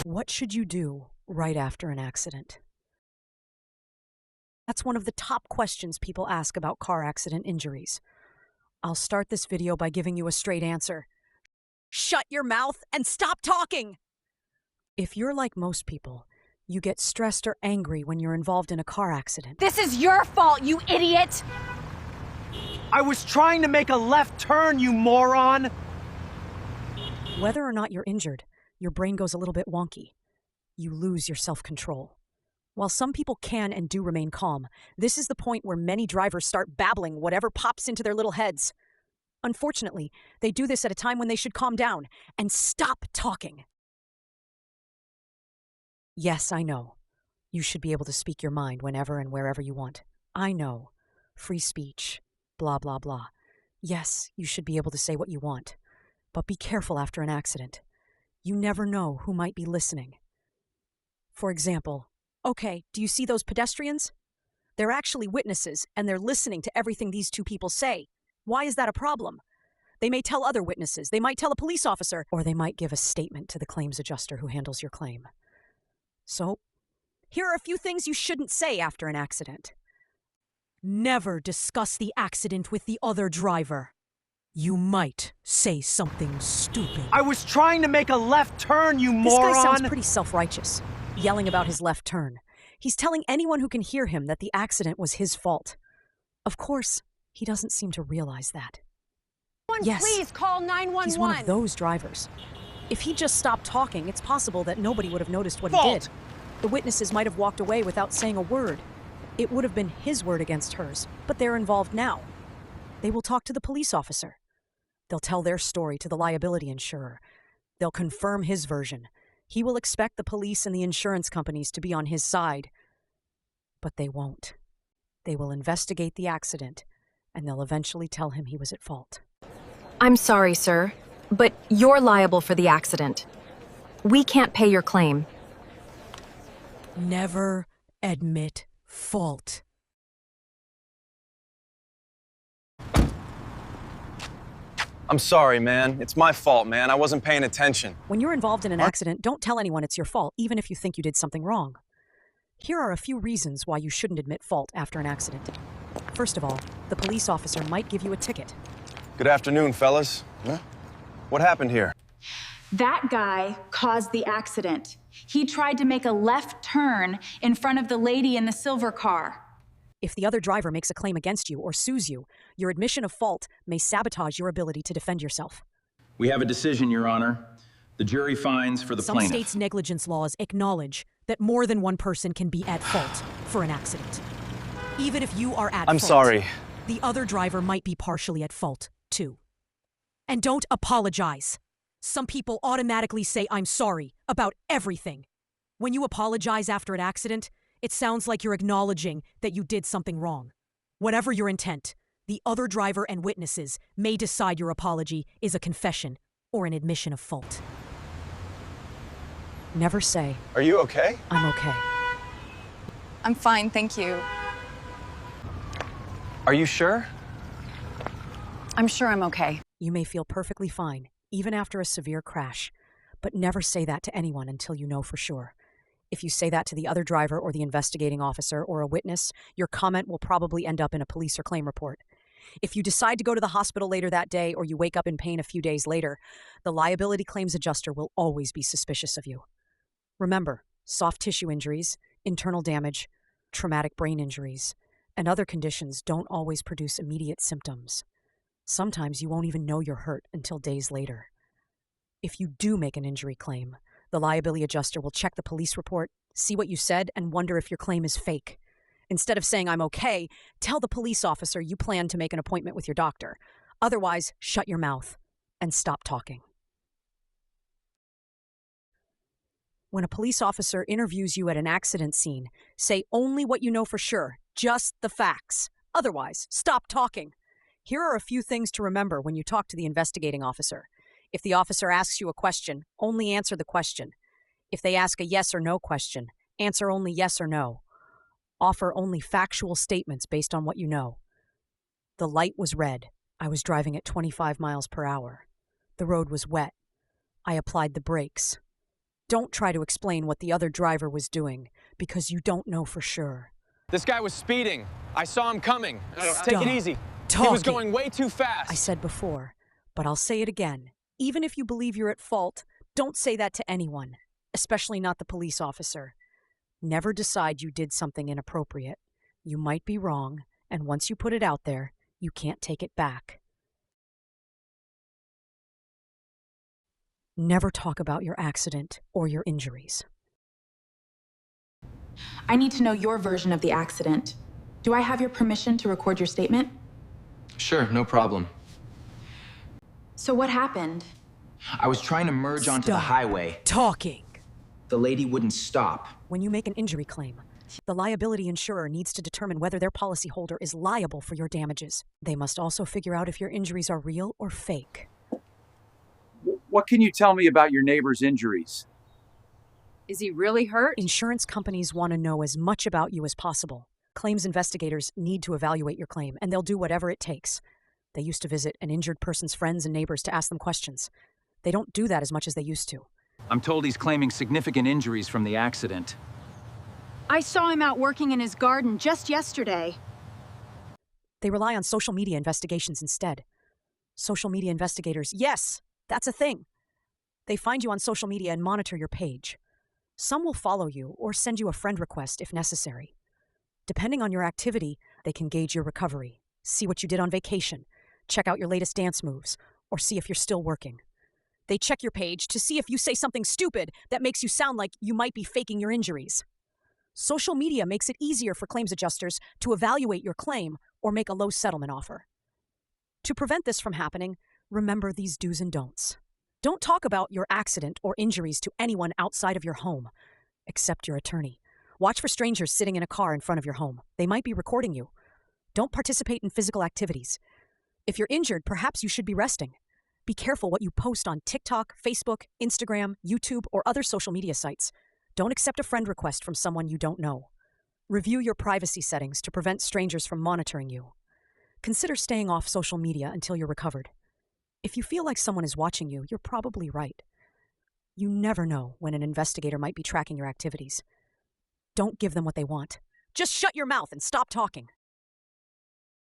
What should you do right after an accident? That's one of the top questions people ask about car accident injuries. I'll start this video by giving you a straight answer. Shut your mouth and stop talking! If you're like most people, you get stressed or angry when you're involved in a car accident. This is your fault, you idiot! I was trying to make a left turn, you moron! Whether or not you're injured, your brain goes a little bit wonky. You lose your self-control. While some people can and do remain calm, this is the point where many drivers start babbling whatever pops into their little heads. Unfortunately, they do this at a time when they should calm down and stop talking. Yes, I know. You should be able to speak your mind whenever and wherever you want. I know. Free speech. Blah, blah, blah. Yes, you should be able to say what you want. But be careful after an accident. You never know who might be listening. For example, okay, do you see those pedestrians? They're actually witnesses, and they're listening to everything these two people say. Why is that a problem? They may tell other witnesses, they might tell a police officer, or they might give a statement to the claims adjuster who handles your claim. So, here are a few things you shouldn't say after an accident. Never discuss the accident with the other driver. You might say something stupid. I was trying to make a left turn, you moron! This guy sounds pretty self-righteous, yelling about his left turn. He's telling anyone who can hear him that the accident was his fault. Of course, he doesn't seem to realize that. Yes, please call 911. He's one of those drivers. If he just stopped talking, it's possible that nobody would have noticed what he did. The witnesses might have walked away without saying a word. It would have been his word against hers, but they're involved now. They will talk to the police officer. They'll tell their story to the liability insurer. They'll confirm his version. He will expect the police and the insurance companies to be on his side. But they won't. They will investigate the accident, and they'll eventually tell him he was at fault. I'm sorry, sir, but you're liable for the accident. We can't pay your claim. Never admit fault. I'm sorry, man. It's my fault, man. I wasn't paying attention. When you're involved in an accident, don't tell anyone it's your fault, even if you think you did something wrong. Here are a few reasons why you shouldn't admit fault after an accident. First of all, the police officer might give you a ticket. Good afternoon, fellas. Huh? What happened here? That guy caused the accident. He tried to make a left turn in front of the lady in the silver car. If the other driver makes a claim against you or sues you, your admission of fault may sabotage your ability to defend yourself. We have a decision, Your Honor. The jury finds for the plaintiff. Some states' negligence laws acknowledge that more than one person can be at fault for an accident. Even if you are at fault. I'm sorry. The other driver might be partially at fault, too. And don't apologize. Some people automatically say I'm sorry about everything. When you apologize after an accident, it sounds like you're acknowledging that you did something wrong. Whatever your intent, the other driver and witnesses may decide your apology is a confession or an admission of fault. Never say, Are you okay? I'm okay. I'm fine, thank you. Are you sure? I'm sure I'm okay. You may feel perfectly fine, even after a severe crash, but never say that to anyone until you know for sure. If you say that to the other driver or the investigating officer or a witness, your comment will probably end up in a police or claim report. If you decide to go to the hospital later that day or you wake up in pain a few days later, the liability claims adjuster will always be suspicious of you. Remember, soft tissue injuries, internal damage, traumatic brain injuries, and other conditions don't always produce immediate symptoms. Sometimes you won't even know you're hurt until days later. If you do make an injury claim, the liability adjuster will check the police report, see what you said, and wonder if your claim is fake. Instead of saying, I'm okay, tell the police officer you plan to make an appointment with your doctor. Otherwise, shut your mouth and stop talking. When a police officer interviews you at an accident scene, say only what you know for sure, just the facts. Otherwise, stop talking. Here are a few things to remember when you talk to the investigating officer. If the officer asks you a question, only answer the question. If they ask a yes or no question, answer only yes or no. Offer only factual statements based on what you know. The light was red. I was driving at 25 miles per hour. The road was wet. I applied the brakes. Don't try to explain what the other driver was doing, because you don't know for sure. This guy was speeding. I saw him coming. Take Stop it easy. He talking. was going way too fast. I said before, but I'll say it again. Even if you believe you're at fault, don't say that to anyone, especially not the police officer. Never decide you did something inappropriate. You might be wrong, and once you put it out there, you can't take it back. Never talk about your accident or your injuries. I need to know your version of the accident. Do I have your permission to record your statement? Sure, no problem. So what happened? I was trying to merge onto the Stop highway. talking. The lady wouldn't stop. When you make an injury claim, the liability insurer needs to determine whether their policyholder is liable for your damages. They must also figure out if your injuries are real or fake. What can you tell me about your neighbor's injuries? Is he really hurt? Insurance companies want to know as much about you as possible. Claims investigators need to evaluate your claim, and they'll do whatever it takes. They used to visit an injured person's friends and neighbors to ask them questions. They don't do that as much as they used to. I'm told he's claiming significant injuries from the accident. I saw him out working in his garden just yesterday. They rely on social media investigations instead. Social media investigators, yes, that's a thing. They find you on social media and monitor your page. Some will follow you or send you a friend request if necessary. Depending on your activity, they can gauge your recovery, see what you did on vacation, check out your latest dance moves, or see if you're still working. They check your page to see if you say something stupid that makes you sound like you might be faking your injuries. Social media makes it easier for claims adjusters to evaluate your claim or make a low settlement offer. To prevent this from happening, remember these do's and don'ts. Don't talk about your accident or injuries to anyone outside of your home, except your attorney. Watch for strangers sitting in a car in front of your home. They might be recording you. Don't participate in physical activities. If you're injured, perhaps you should be resting. Be careful what you post on TikTok, Facebook, Instagram, YouTube, or other social media sites. Don't accept a friend request from someone you don't know. Review your privacy settings to prevent strangers from monitoring you. Consider staying off social media until you're recovered. If you feel like someone is watching you, you're probably right. You never know when an investigator might be tracking your activities. Don't give them what they want. Just shut your mouth and stop talking.